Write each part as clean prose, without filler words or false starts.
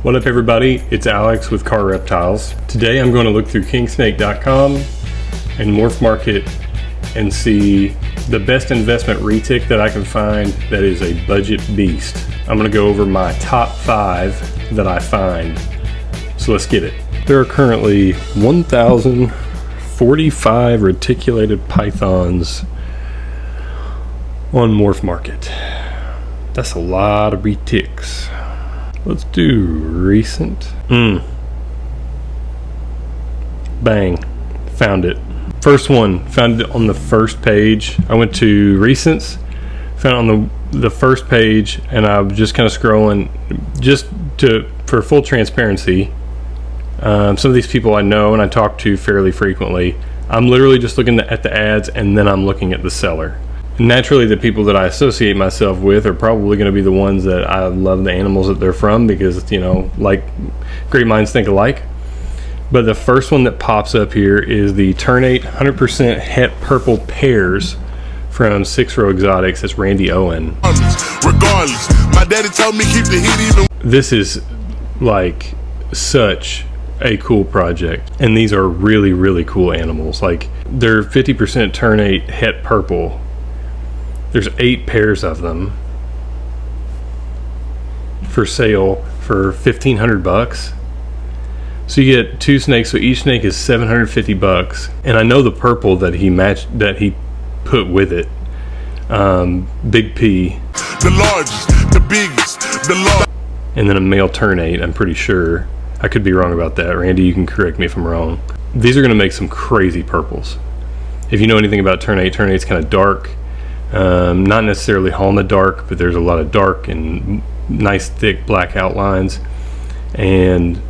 What up everybody, it's Alex with Car Reptiles. Today I'm going to look through kingsnake.com and Morphmarket and see the best investment retic that I can find that is a budget beast. I'm going to go over my top 5 that I find. So let's get it. There are currently 1,045 reticulated pythons on Morphmarket. That's a lot of retics. Let's do recent. Bang, found it. First one, found it on the first page. I went to recents, found it on the first page, and I was just kind of scrolling for full transparency. Some of these people I know and I talk to fairly frequently. I'm literally just looking at the ads and then I'm looking at the seller. Naturally, the people that I associate myself with are probably going to be the ones that I love the animals that they're from because, you know, like great minds think alike. But the first one that pops up here is the Ternate 100% het purple pairs from 6 Row Exotics. That's Randy Owen. Regardless, my daddy told me keep the heat even. This is like such a cool project, and these are really, really cool animals. Like, they're 50% Ternate het purple. There's 8 pairs of them for sale for $1,500. So you get 2 snakes, so each snake is $750. And I know the purple that he put with it, Big P, the largest, the biggest, the largest, and then a male Ternate. I'm pretty sure. I could be wrong about that. Randy, you can correct me if I'm wrong. These are going to make some crazy purples. If you know anything about Ternate, Ternate's kind of dark. Not necessarily Halma dark, but there's a lot of dark and nice thick black outlines, and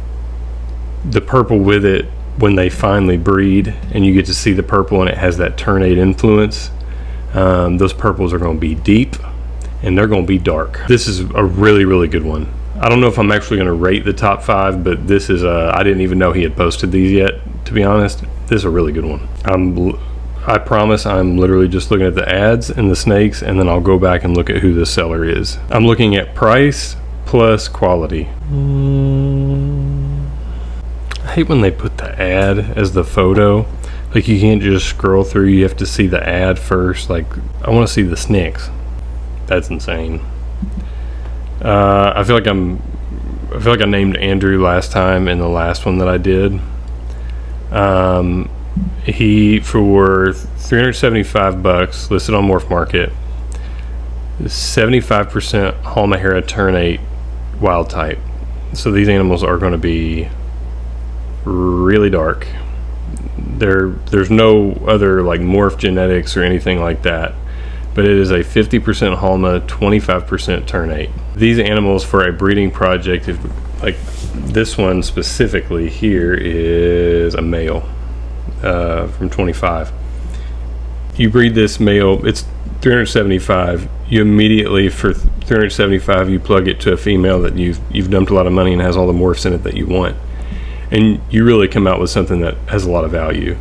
the purple with it, when they finally breed and you get to see the purple and it has that Ternate influence, those purples are going to be deep and they're going to be dark. This is a really, really good one. I don't know if I'm actually going to rate the top 5, but this is I didn't even know he had posted these yet, to be honest. This is a really good one. I promise I'm literally just looking at the ads and the snakes, and then I'll go back and look at who the seller is. I'm looking at price plus quality. I hate when they put the ad as the photo. Like, you can't just scroll through, you have to see the ad first. Like, I want to see the snakes. That's insane. I feel like I named Andrew last time in the last one that I did. He, for $375 listed on Morphmarket, 75% Halmahera Ternate wild type. So these animals are going to be really dark. There's no other like morph genetics or anything like that, but it is a 50% Halma, 25% Ternate. These animals for a breeding project, like this one specifically here, is a male. From 25. You breed this male, it's $375. You immediately, for $375, you plug it to a female that you've dumped a lot of money and has all the morphs in it that you want, and you really come out with something that has a lot of value.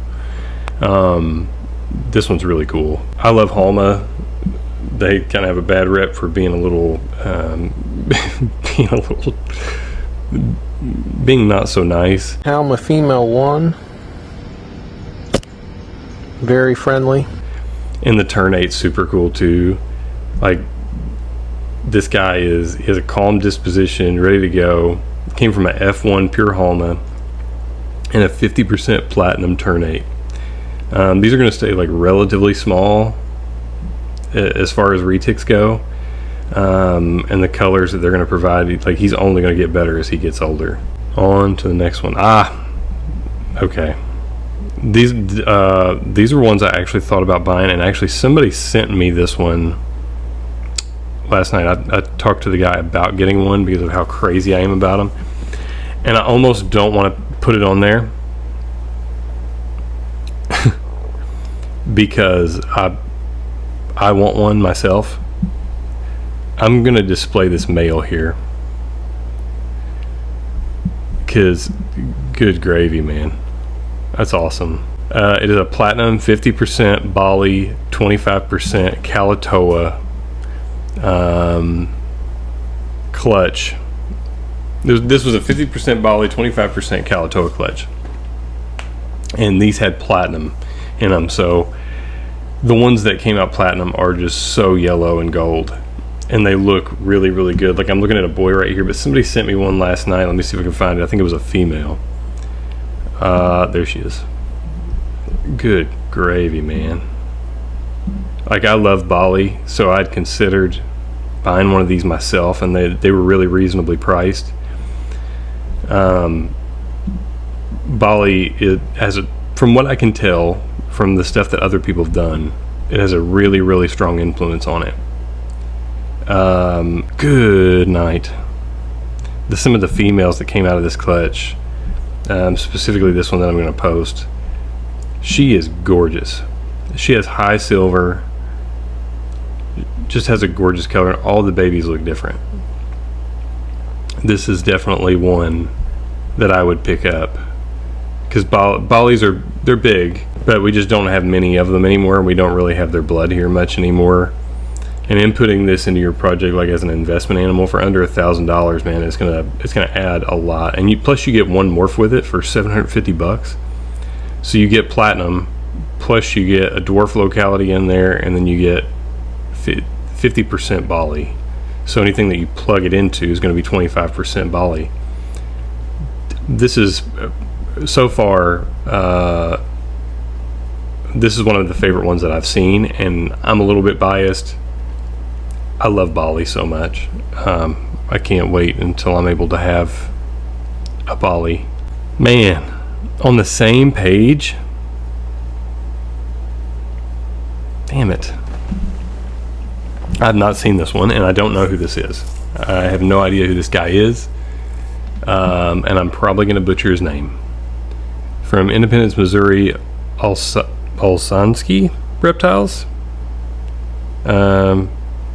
This one's really cool. I love Halma. They kind of have a bad rep for being a little being not so nice. Halma female 1. Very friendly. And the Ternate's super cool too. Like, this guy he has a calm disposition, ready to go. Came from a F1 pure Halma and a 50% platinum Ternate. These are going to stay like relatively small as far as retics go, and the colors that they're going to provide, like, he's only going to get better as he gets older. On to the next one. Okay. These are ones I actually thought about buying, and actually somebody sent me this one last night. I talked to the guy about getting one because of how crazy I am about them, and I almost don't want to put it on there because I want one myself. I'm gonna display this male here because good gravy, man. That's awesome. It is a platinum, 50% Bali, 25% Kalatoa clutch. This was a 50% Bali, 25% Kalatoa clutch. And these had platinum in them, so the ones that came out platinum are just so yellow and gold, and they look really, really good. Like, I'm looking at a boy right here, but somebody sent me one last night. Let me see if I can find it. I think it was a female. There she is. Good gravy, man. Like, I love Bali, so I'd considered buying one of these myself, and they were really reasonably priced. Bali, it has a, from what I can tell from the stuff that other people have done, it has a really, really strong influence on it. Good night. Some of the females that came out of this clutch, specifically this one that I'm going to post, she is gorgeous. She has high silver, just has a gorgeous color. All the babies look different. This is definitely one that I would pick up, because Balis they're big, but we just don't have many of them anymore, and we don't really have their blood here much anymore. And inputting this into your project, like as an investment animal, for under $1,000, man, it's gonna add a lot. And plus you get one morph with it for $750. So you get platinum, plus you get a dwarf locality in there, and then you get 50% Bali. So anything that you plug it into is going to be 25% Bali. This is so far. This is one of the favorite ones that I've seen, and I'm a little bit biased. I love Bali so much. I can't wait until I'm able to have a Bali. Man, on the same page. Damn it. I've not seen this one, and I don't know who this is. I have no idea who this guy is, and I'm probably going to butcher his name. From Independence, Missouri, Olsansky Reptiles.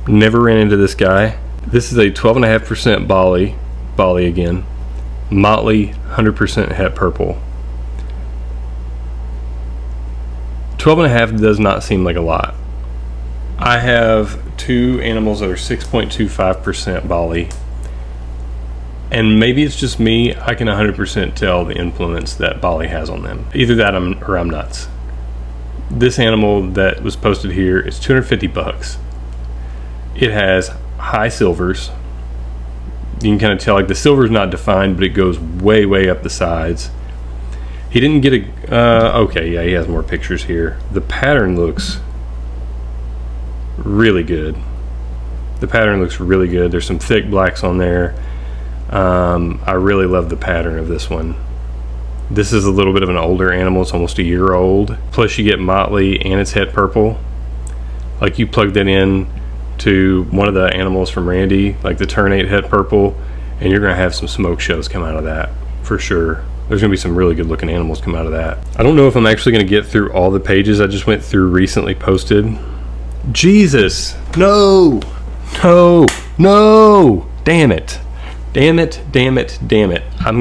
Never ran into this guy. This is a 12.5% Bali again. Motley, 100% het purple. 12.5 does not seem like a lot. I have two animals that are 6.25% Bali, and maybe it's just me. I can 100% tell the influence that Bali has on them. Either that or I'm nuts. This animal that was posted here is $250. It has high silvers. You can kind of tell, like, the silver is not defined, but it goes way, way up the sides. He didn't get a okay, yeah, he has more pictures here. The pattern looks really good. The pattern looks really good. There's some thick blacks on there. I really love the pattern of this one. This is a little bit of an older animal. It's almost a year old. Plus you get motley and it's het purple. Like, you plug that in to one of the animals from Randy, like the Ternate het purple, and you're gonna have some smoke shows come out of that for sure. There's gonna be some really good looking animals come out of that. I don't know if I'm actually gonna get through all the pages I just went through recently posted. Jesus, no, damn it, I'm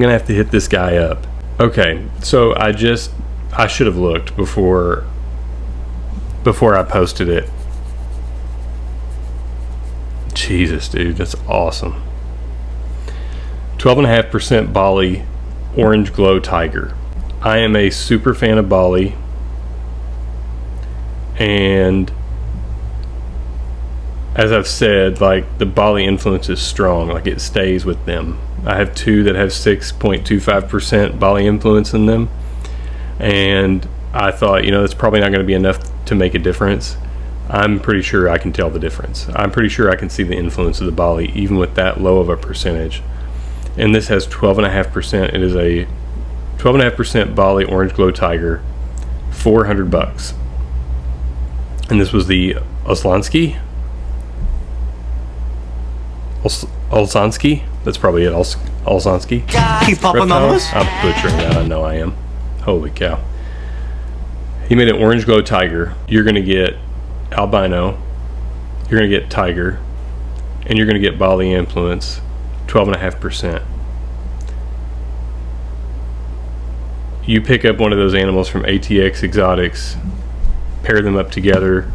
gonna have to hit this guy up. Okay, so I should have looked before I posted it. Jesus, dude, that's awesome. 12.5% Bali Orange Glow Tiger. I am a super fan of Bali, and as I've said, like, the Bali influence is strong. Like, it stays with them. I have two that have 6.25% Bali influence in them, and I thought, that's probably not going to be enough to make a difference. I'm pretty sure I can tell the difference. I'm pretty sure I can see the influence of the Bali even with that low of a percentage. And this has 12.5%. It is a 12.5% Bali Orange Glow Tiger, $400. And this was the Olsansky. Olsansky. That's probably it. Olsansky. Keep popping mamas. I'm butchering that. I know I am. Holy cow. He made an Orange Glow Tiger. You're going to get albino, you're going to get tiger, and you're going to get Bali influence, 12.5%. You pick up one of those animals from ATX Exotics, pair them up together,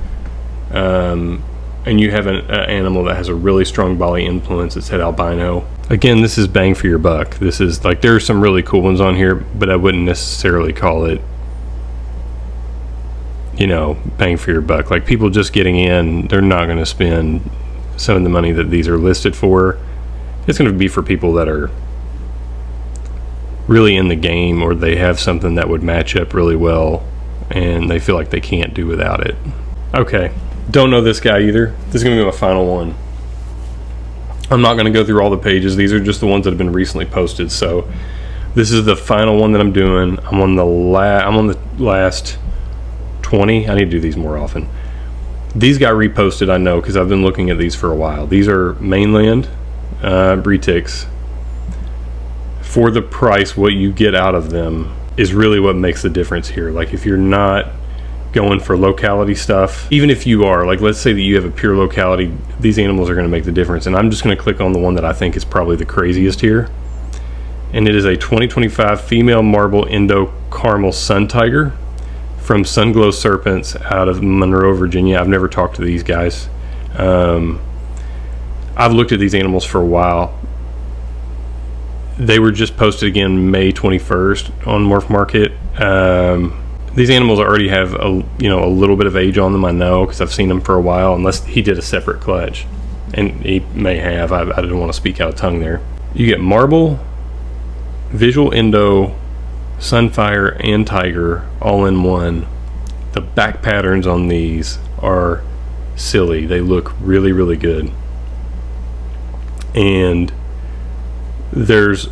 and you have an animal that has a really strong Bali influence. It's had albino. Again, this is bang for your buck. This is like, there are some really cool ones on here, but I wouldn't necessarily call it, you know, bang for your buck. Like, people just getting in, they're not going to spend some of the money that these are listed for. It's going to be for people that are really in the game, or they have something that would match up really well and they feel like they can't do without it. Okay, don't know this guy either. This is going to be my final one. I'm not going to go through all the pages. These are just the ones that have been recently posted. So this is the final one that I'm doing. I'm on the last 20. I need to do these more often. These got reposted, I know, because I've been looking at these for a while. These are mainland Retics. For the price, what you get out of them is really what makes the difference here. Like, if you're not going for locality stuff, even if you are, like, let's say that you have a pure locality, these animals are going to make the difference. And I'm just going to click on the one that I think is probably the craziest here, and it is a 2025 female marble Indo caramel sun tiger from Sunglow Serpents out of Monroe, Virginia. I've never talked to these guys. I've looked at these animals for a while. They were just posted again May 21st on Morphmarket. These animals already have a little bit of age on them, I know, because I've seen them for a while, unless he did a separate clutch, and he may have. I didn't want to speak out of tongue there. You get marble, visual Indo, Sunfire, and Tiger all in one. The back patterns on these are silly. They look really, really good. And there's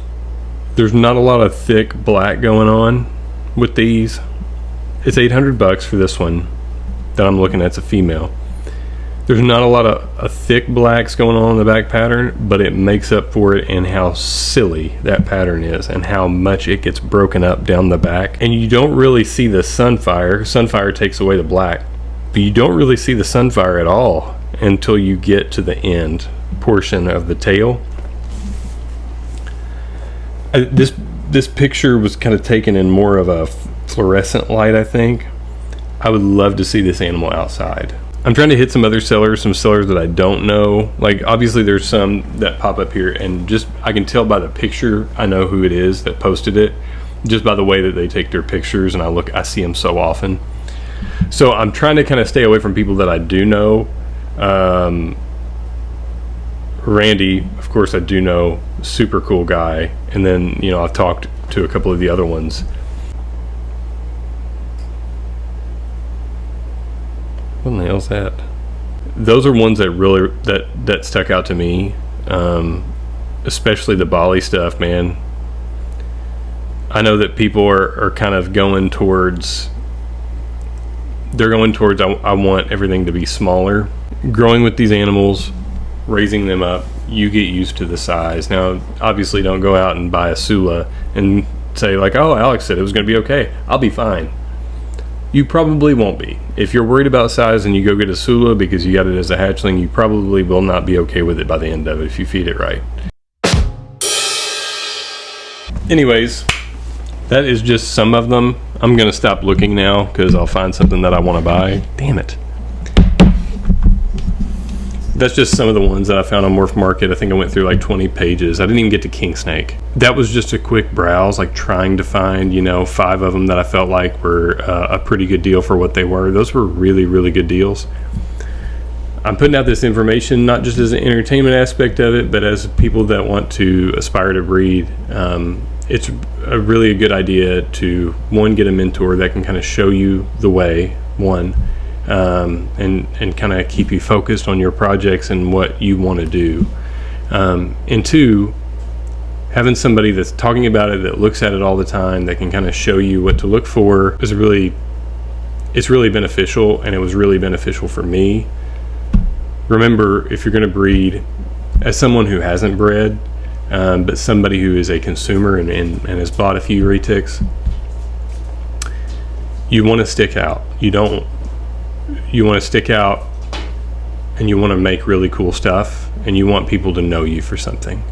not a lot of thick black going on with these. It's $800 for this one that I'm looking at. It's a female. There's not a lot of thick blacks going on in the back pattern, but it makes up for it in how silly that pattern is and how much it gets broken up down the back. And you don't really see the Sunfire. Sunfire takes away the black, but you don't really see the Sunfire at all until you get to the end portion of the tail. This picture was kind of taken in more of a fluorescent light, I think. I would love to see this animal outside. I'm trying to hit some other sellers, some sellers that I don't know. Like, obviously there's some that pop up here, and just I can tell by the picture I know who it is that posted it, just by the way that they take their pictures, and I see them so often. So I'm trying to kind of stay away from people that I do know. Randy, of course, I do know, super cool guy. And then, you know, I've talked to a couple of the other ones. What in the hell's that? Those are ones that really that stuck out to me, especially the Bali stuff, man. I know that people are kind of going towards, I want everything to be smaller. Growing with these animals, raising them up, you get used to the size. Now, obviously, don't go out and buy a Sula and say like, oh, Alex said it was going to be okay, I'll be fine. You probably won't be. If you're worried about size and you go get a Sula because you got it as a hatchling, you probably will not be okay with it by the end of it if you feed it right. Anyways, that is just some of them. I'm going to stop looking now because I'll find something that I want to buy. Damn it. That's just some of the ones that I found on Morphmarket. I think I went through like 20 pages. I didn't even get to king snake. That was just a quick browse, like trying to find, 5 of them that I felt like were a pretty good deal for what they were. Those were really, really good deals. I'm putting out this information not just as an entertainment aspect of it, but as people that want to aspire to breed. It's really a good idea to, one, get a mentor that can kind of show you the way, one, and kind of keep you focused on your projects and what you want to do, and two, having somebody that's talking about it, that looks at it all the time, that can kind of show you what to look for it's really beneficial. And it was really beneficial for me. Remember, if you're going to breed, as someone who hasn't bred, but somebody who is a consumer and has bought a few retics, you want to stick out. You want to stick out, and you want to make really cool stuff, and you want people to know you for something.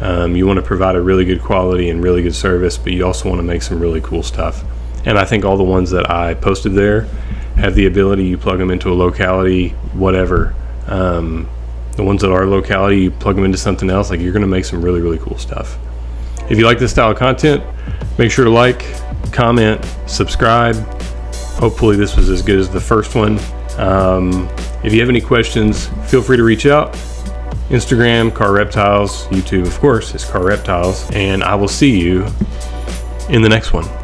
You want to provide a really good quality and really good service, but you also want to make some really cool stuff. And I think all the ones that I posted there have the ability, you plug them into a locality, whatever, The ones that are locality, you plug them into something else, like you're gonna make some really, really cool stuff. If you like this style of content, make sure to like, comment, subscribe. Hopefully this was as good as the first one. If you have any questions, feel free to reach out. Instagram, Car Reptiles. YouTube, of course, is Car Reptiles. And I will see you in the next one.